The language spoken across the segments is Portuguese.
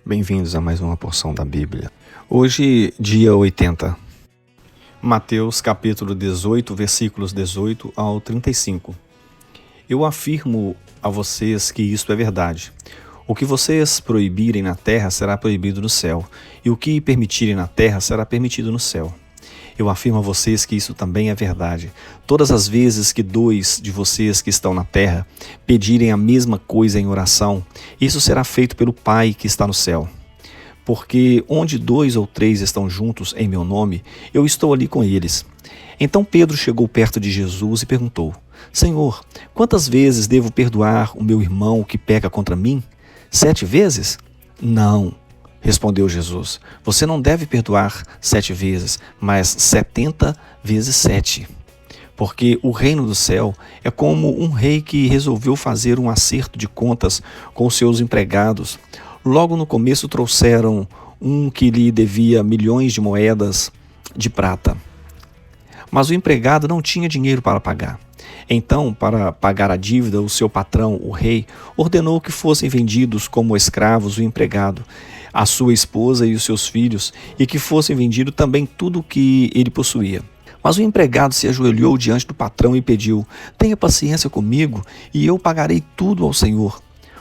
Bem-vindos a mais uma porção da Bíblia. Hoje, dia 80. Mateus capítulo 18, versículos 18 ao 35. Eu afirmo a vocês que isto é verdade. O que vocês proibirem na terra será proibido no céu, e o que permitirem na terra será permitido no céu. Eu afirmo a vocês que isso também é verdade. Todas as vezes que dois de vocês que estão na terra pedirem a mesma coisa em oração, isso será feito pelo Pai que está no céu. Porque onde 2 ou 3 estão juntos em meu nome, eu estou ali com eles. Então Pedro chegou perto de Jesus e perguntou: Senhor, quantas vezes devo perdoar o meu irmão que peca contra mim? 7 vezes? Não. Respondeu Jesus, você não deve perdoar 7 vezes, mas 70 vezes 7. Porque o reino do céu é como um rei que resolveu fazer um acerto de contas com seus empregados. Logo no começo trouxeram um que lhe devia milhões de moedas de prata. Mas o empregado não tinha dinheiro para pagar. Então, para pagar a dívida, o seu patrão, o rei, ordenou que fossem vendidos como escravos o empregado, a sua esposa e os seus filhos, e que fossem vendido também tudo o que ele possuía. Mas o empregado se ajoelhou diante do patrão e pediu: tenha paciência comigo e eu pagarei tudo ao Senhor.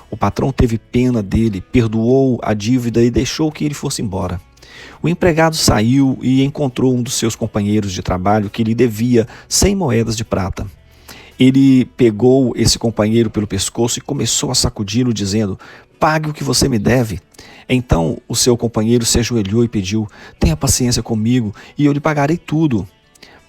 O patrão teve pena dele, perdoou a dívida e deixou que ele fosse embora. O empregado saiu e encontrou um dos seus companheiros de trabalho que lhe devia 100 moedas de prata. Ele pegou esse companheiro pelo pescoço e começou a sacudi-lo, dizendo: pague o que você me deve. Então o seu companheiro se ajoelhou e pediu: tenha paciência comigo e eu lhe pagarei tudo.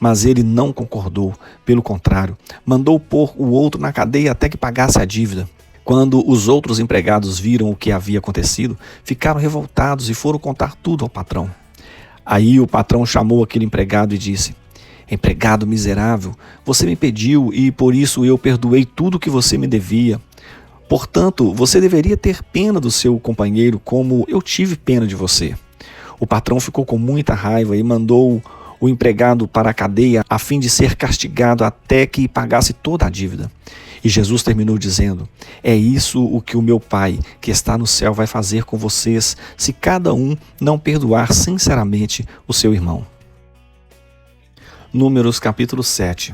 Mas ele não concordou, pelo contrário, mandou pôr o outro na cadeia até que pagasse a dívida. Quando os outros empregados viram o que havia acontecido, ficaram revoltados e foram contar tudo ao patrão. Aí o patrão chamou aquele empregado e disse: empregado miserável, você me pediu e por isso eu perdoei tudo o que você me devia. Portanto, você deveria ter pena do seu companheiro como eu tive pena de você. O patrão ficou com muita raiva e mandou o empregado para a cadeia a fim de ser castigado até que pagasse toda a dívida. E Jesus terminou dizendo: é isso o que o meu Pai, que está no céu, vai fazer com vocês, se cada um não perdoar sinceramente o seu irmão. Números capítulo 7.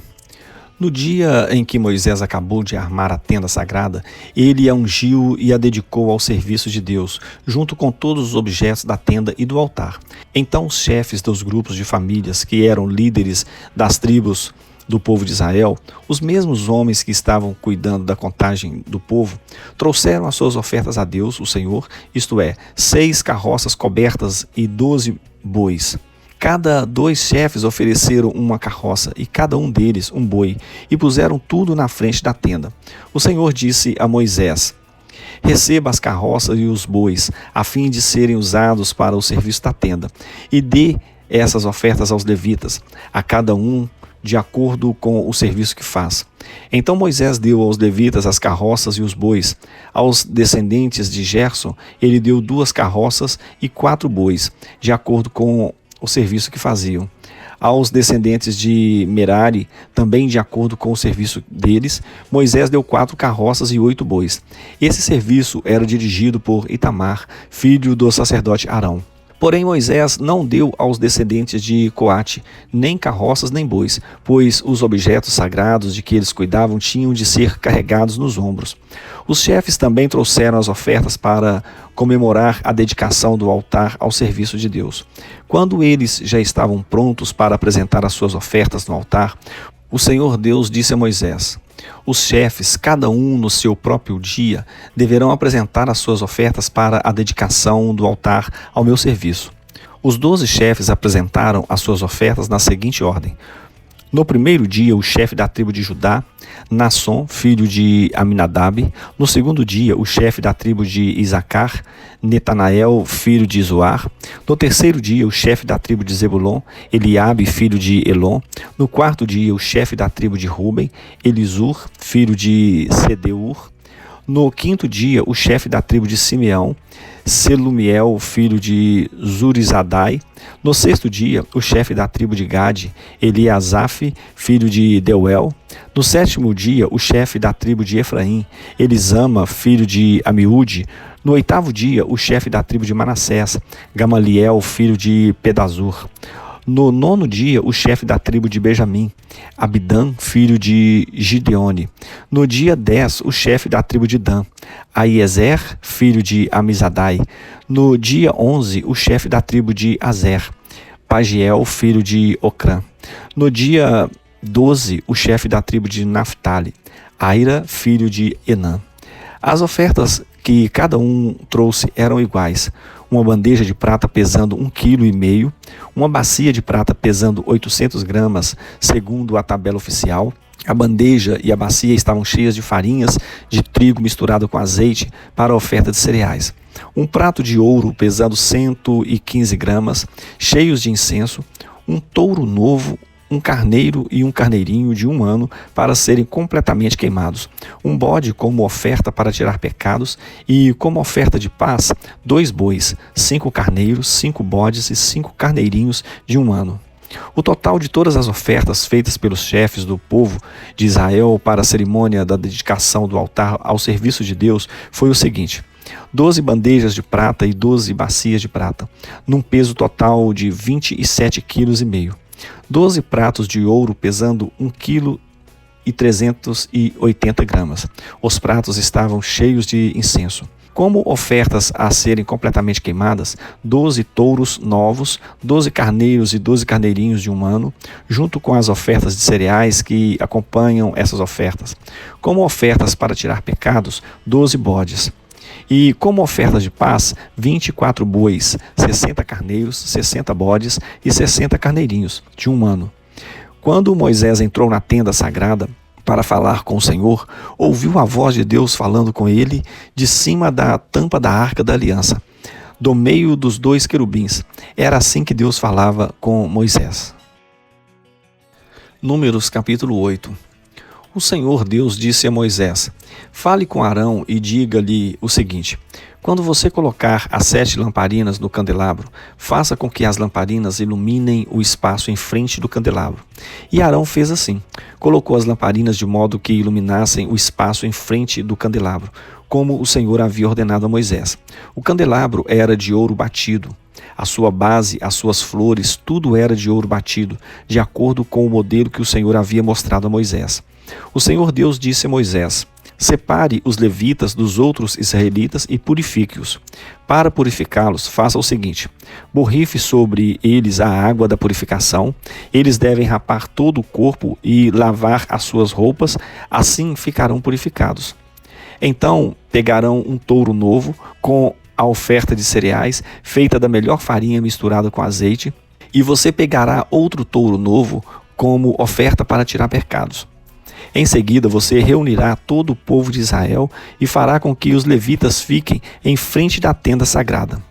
No dia em que Moisés acabou de armar a tenda sagrada, ele a ungiu e a dedicou ao serviço de Deus, junto com todos os objetos da tenda e do altar. Então os chefes dos grupos de famílias, que eram líderes das tribos do povo de Israel, os mesmos homens que estavam cuidando da contagem do povo, trouxeram as suas ofertas a Deus, o Senhor, isto é, 6 carroças cobertas e 12 bois. Cada 2 chefes ofereceram uma carroça e cada um deles um boi, e puseram tudo na frente da tenda. O Senhor disse a Moisés: receba as carroças e os bois, a fim de serem usados para o serviço da tenda, e dê essas ofertas aos levitas, a cada um de acordo com o serviço que faz. Então Moisés deu aos levitas as carroças e os bois. Aos descendentes de Gerson, ele deu 2 carroças e 4 bois, de acordo com o serviço que faziam. Aos descendentes de Merari, também de acordo com o serviço deles, Moisés deu 4 carroças e 8 bois. Esse serviço era dirigido por Itamar, filho do sacerdote Arão. Porém Moisés não deu aos descendentes de Coate nem carroças nem bois, pois os objetos sagrados de que eles cuidavam tinham de ser carregados nos ombros. Os chefes também trouxeram as ofertas para comemorar a dedicação do altar ao serviço de Deus. Quando eles já estavam prontos para apresentar as suas ofertas no altar, o Senhor Deus disse a Moisés: os chefes, cada um no seu próprio dia, deverão apresentar as suas ofertas para a dedicação do altar ao meu serviço. Os 12 chefes apresentaram as suas ofertas na seguinte ordem. No primeiro dia, o chefe da tribo de Judá, Nasson, filho de Aminadab. No segundo dia, o chefe da tribo de Isacar, Netanael, filho de Zoar. No terceiro dia, o chefe da tribo de Zebulon, Eliabe, filho de Elon. No quarto dia, o chefe da tribo de Ruben, Elisur, filho de Sedeur. No quinto dia, o chefe da tribo de Simeão, Selumiel, filho de Zurizadai. No sexto dia, o chefe da tribo de Gade, Eliasaf, filho de Deuel. No sétimo dia, o chefe da tribo de Efraim, Elisama, filho de Amiúde. No oitavo dia, o chefe da tribo de Manassés, Gamaliel, filho de Pedazur. No nono dia, o chefe da tribo de Benjamim, Abidã, filho de Gideone. No dia 10, o chefe da tribo de Dan, Aiezer, filho de Amizadai. No dia 11, o chefe da tribo de Azer, Pagiel, filho de Ocrã. No dia 12, o chefe da tribo de Naphtali, Aira, filho de Enã. As ofertas que cada um trouxe eram iguais: uma bandeja de prata pesando 1,5 kg, uma bacia de prata pesando 800 gramas, segundo a tabela oficial. A bandeja e a bacia estavam cheias de farinhas de trigo misturado com azeite para a oferta de cereais. Um prato de ouro pesando 115 gramas, cheios de incenso, um touro novo, um carneiro e um carneirinho de 1 ano para serem completamente queimados, um bode como oferta para tirar pecados e como oferta de paz, 2 bois, 5 carneiros, 5 bodes e 5 carneirinhos de 1 ano. O total de todas as ofertas feitas pelos chefes do povo de Israel para a cerimônia da dedicação do altar ao serviço de Deus foi o seguinte: 12 bandejas de prata e 12 bacias de prata, num peso total de 27,5 kg. 12 pratos de ouro pesando 1,380 kg. Os pratos estavam cheios de incenso. Como ofertas a serem completamente queimadas, 12 touros novos, 12 carneiros e 12 carneirinhos de 1 ano, junto com as ofertas de cereais que acompanham essas ofertas. Como ofertas para tirar pecados, 12 bodes. E como ofertas de paz, 24 bois, 60 carneiros, 60 bodes e 60 carneirinhos, de 1 ano. Quando Moisés entrou na tenda sagrada para falar com o Senhor, ouviu a voz de Deus falando com ele de cima da tampa da arca da aliança, do meio dos 2 querubins. Era assim que Deus falava com Moisés. Números capítulo 8. O Senhor Deus disse a Moisés: fale com Arão e diga-lhe o seguinte: quando você colocar as 7 lamparinas no candelabro, faça com que as lamparinas iluminem o espaço em frente do candelabro. E Arão fez assim: colocou as lamparinas de modo que iluminassem o espaço em frente do candelabro, como o Senhor havia ordenado a Moisés. O candelabro era de ouro batido. A sua base, as suas flores, tudo era de ouro batido, de acordo com o modelo que o Senhor havia mostrado a Moisés. O Senhor Deus disse a Moisés: separe os levitas dos outros israelitas e purifique-os. Para purificá-los, faça o seguinte: borrife sobre eles a água da purificação. Eles devem rapar todo o corpo e lavar as suas roupas, assim ficarão purificados. Então pegarão um touro novo com a oferta de cereais, feita da melhor farinha misturada com azeite, e você pegará outro touro novo como oferta para tirar pecados. Em seguida, você reunirá todo o povo de Israel e fará com que os levitas fiquem em frente da tenda sagrada.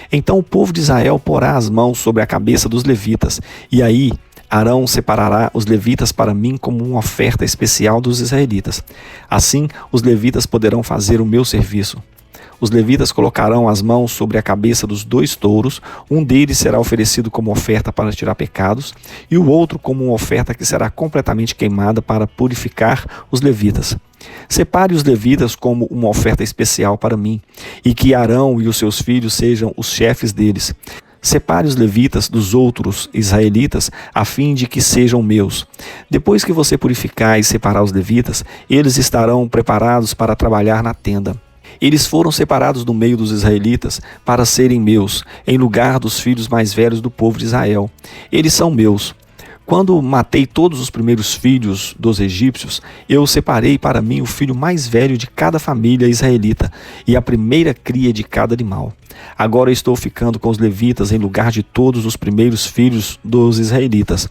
Então o povo de Israel porá as mãos sobre a cabeça dos levitas, e aí Arão separará os levitas para mim como uma oferta especial dos israelitas. Assim, os levitas poderão fazer o meu serviço. Os levitas colocarão as mãos sobre a cabeça dos 2 touros, um deles será oferecido como oferta para tirar pecados, e o outro como uma oferta que será completamente queimada para purificar os levitas. Separe os levitas como uma oferta especial para mim, e que Arão e os seus filhos sejam os chefes deles. Separe os levitas dos outros israelitas, a fim de que sejam meus. Depois que você purificar e separar os levitas, eles estarão preparados para trabalhar na tenda. Eles foram separados do meio dos israelitas para serem meus, em lugar dos filhos mais velhos do povo de Israel. Eles são meus. Quando matei todos os primeiros filhos dos egípcios, eu separei para mim o filho mais velho de cada família israelita e a primeira cria de cada animal. Agora estou ficando com os levitas em lugar de todos os primeiros filhos dos israelitas.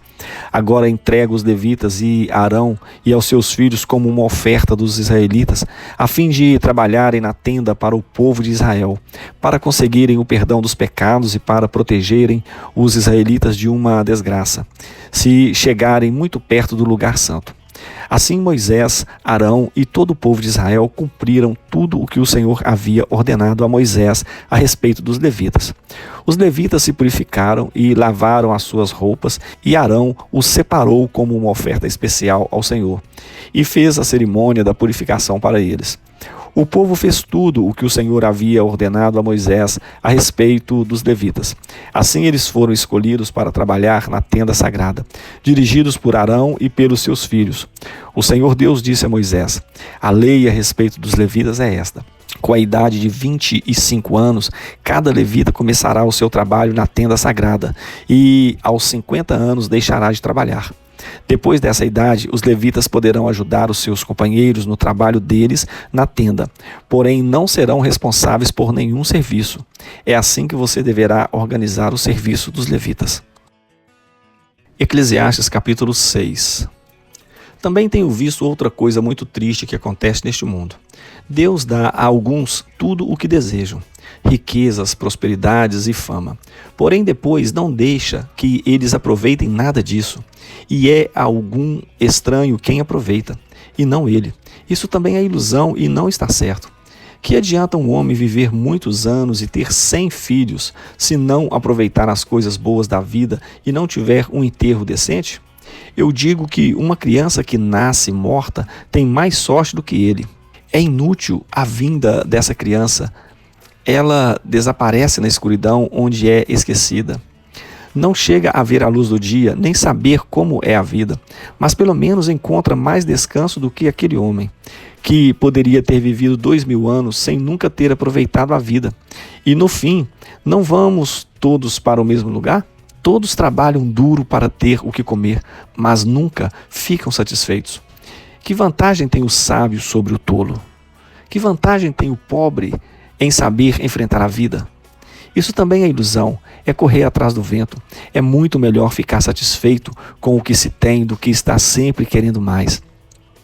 Agora entrego os levitas e Arão e aos seus filhos como uma oferta dos israelitas, a fim de trabalharem na tenda para o povo de Israel, para conseguirem o perdão dos pecados e para protegerem os israelitas de uma desgraça, se chegarem muito perto do lugar santo. Assim Moisés, Arão e todo o povo de Israel cumpriram tudo o que o Senhor havia ordenado a Moisés a respeito dos levitas. Os levitas se purificaram e lavaram as suas roupas, e Arão os separou como uma oferta especial ao Senhor, e fez a cerimônia da purificação para eles. O povo fez tudo o que o Senhor havia ordenado a Moisés a respeito dos levitas. Assim eles foram escolhidos para trabalhar na tenda sagrada, dirigidos por Arão e pelos seus filhos. O Senhor Deus disse a Moisés: a lei a respeito dos levitas é esta. Com a idade de 25 anos, cada levita começará o seu trabalho na tenda sagrada e aos 50 anos deixará de trabalhar. Depois dessa idade, os levitas poderão ajudar os seus companheiros no trabalho deles na tenda, porém não serão responsáveis por nenhum serviço. É assim que você deverá organizar o serviço dos levitas. Eclesiastes capítulo 6. Também tenho visto outra coisa muito triste que acontece neste mundo. Deus dá a alguns tudo o que desejam, riquezas, prosperidades e fama. Porém, depois não deixa que eles aproveitem nada disso. E é algum estranho quem aproveita, e não ele. Isso também é ilusão e não está certo. Que adianta um homem viver muitos anos e ter 100 filhos, se não aproveitar as coisas boas da vida e não tiver um enterro decente? Eu digo que uma criança que nasce morta tem mais sorte do que ele. É inútil a vinda dessa criança. Ela desaparece na escuridão onde é esquecida. Não chega a ver a luz do dia, nem saber como é a vida, mas pelo menos encontra mais descanso do que aquele homem, que poderia ter vivido 2000 anos sem nunca ter aproveitado a vida. E no fim, não vamos todos para o mesmo lugar? Todos trabalham duro para ter o que comer, mas nunca ficam satisfeitos. Que vantagem tem o sábio sobre o tolo? Que vantagem tem o pobre em saber enfrentar a vida? Isso também é ilusão, é correr atrás do vento. É muito melhor ficar satisfeito com o que se tem do que estar sempre querendo mais.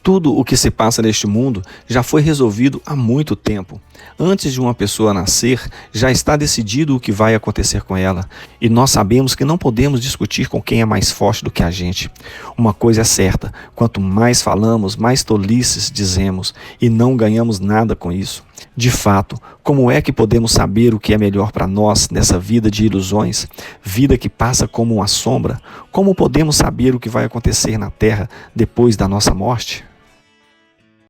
Tudo o que se passa neste mundo já foi resolvido há muito tempo. Antes de uma pessoa nascer, já está decidido o que vai acontecer com ela. E nós sabemos que não podemos discutir com quem é mais forte do que a gente. Uma coisa é certa: quanto mais falamos, mais tolices dizemos, e não ganhamos nada com isso. De fato, como é que podemos saber o que é melhor para nós nessa vida de ilusões, vida que passa como uma sombra? Como podemos saber o que vai acontecer na terra depois da nossa morte?